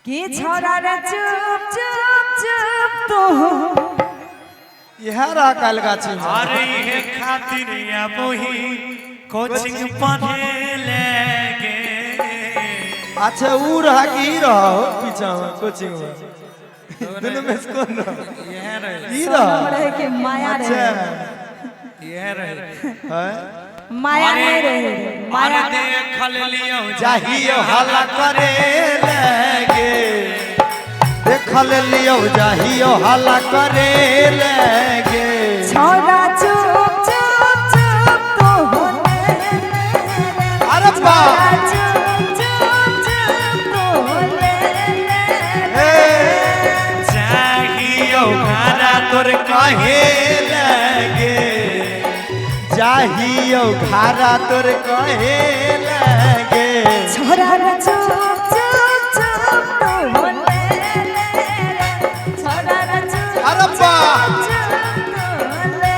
कि छोरा रे चुप चुप चुप तो यह रहा कल गाची अरे ये खातिर या वही कोचिंग पढ़े लेगे। अच्छा वो रहा कि ही रहा हो पीछा में कोचिंग में दोनों में से कौन रहा यह रहे ही सोनम रहा रहे के माया अच्छा रहे यह रहे है माया नहीं रहे माया अरे देख लियो चाहिए हल्ला करे लगे देख लियो चाहिए हल्ला करे लगे छोरा चुप चुप चुप तो होने अरे बा चुप चुप चुप तो होने चाहिए खाना तोर कहे लगे चाहिए खारा तोर कहे लगे छोरा रे चुप चुप चुप तो होने छोरा रे चुप अरे बा चुप तो होने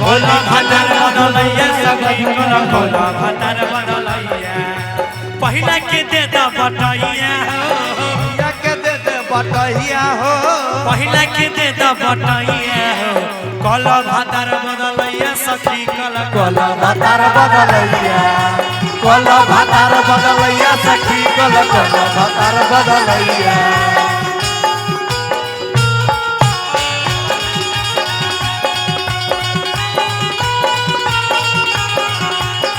गोला भतर बदलैया सखी गोला भतर बदलैया पहिला के दे दा बटैया या के दे दे बटैया हो पहिला के दे दा बटैया गोला भतर बदलैया सखी गोला भातार बदलैया कोला भातार बदलैया सखी कोला भातार बदलैया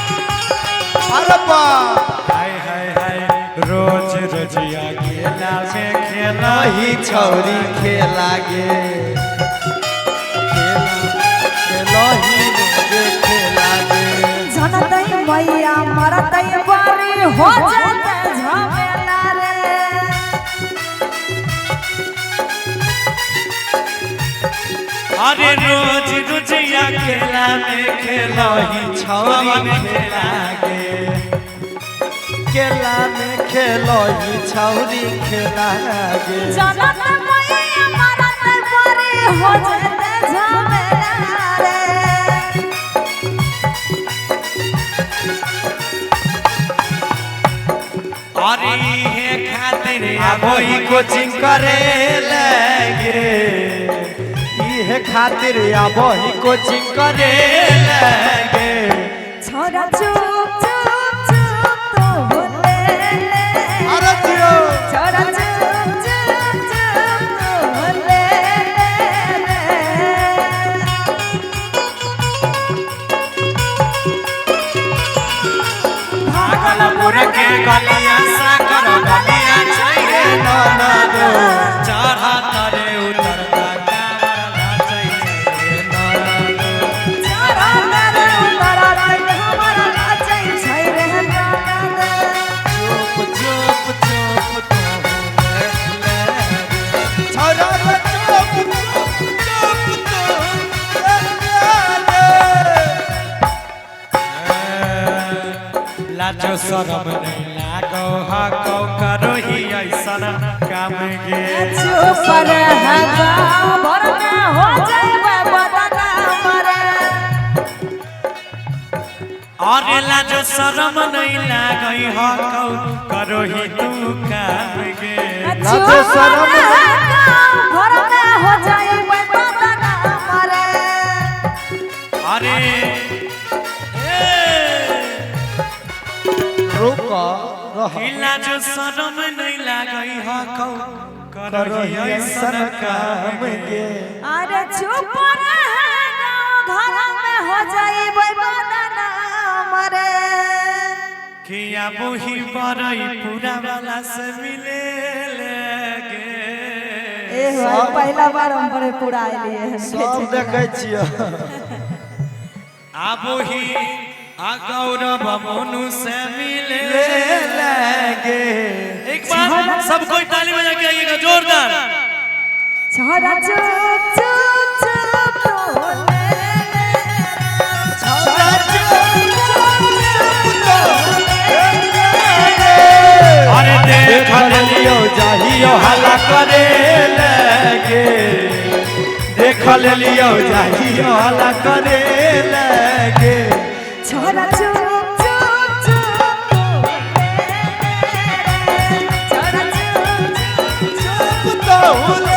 अरे बा हाय हाय हाय रोज रोजिया खेला में खेला ही छौरी खेला गे खेला ही रोजे खेला गे जनतै मैया मरतै बारी हो जाते झमेला रे अरे रोज रोजिया खेला में खेला ही छौवा में खेला गे केला में खेलो ही छौरी खेला गे जनतै मैया मरतै बारी हो जाते झमेला रे अरे हे खातिर अब ही कोचिंग करे लगे इहे खातिर अब ही कोचिंग करे लगे छोरा चुप चुप चुप तो होने अरे जियो छोरा चुप चुप चुप तो होने भागलपुर के गलिया साकर गलिया चाहिए नाना दो चढ़ा तरे उतरता कावरला चाहिए नाना दो छोरा मेरे उतारा रे हमारा नाचै छै रे नाना चुप चुप चुप तो छोरा रे चुप चुप लाजो शरम नहीं लागो हको करो ही ऐसन काम गे चुप रे गाँव भर में हो जाइबे बदनाम रे अरे लाजो शरम नहीं लागई हको करो ही तू काम गे चुप रे गाँव भर में हो जाइबे बदनाम रे अरे रुको रह लाजो शरम नहीं लागई हको करो करो ही ही ऐसन काम गे अरे चुप रे गाँव घर में हो जाइबे बदनाम रे किया बुही बरई पूरा वाला से मिले लगे ए भाई पहला बार हम बड़े पूरा आइलिए सब देखे छियो आबो ही गौरव मनु से मिले लगे एक बार सब कोई ताली बजा के आइएगा जोरदार छोरा चुप चुप चुप तो होने छोरा अरे देख लियो चाहिए हल्ला करे लगे देख लियो चाहिए हल्ला करे लगे बहुल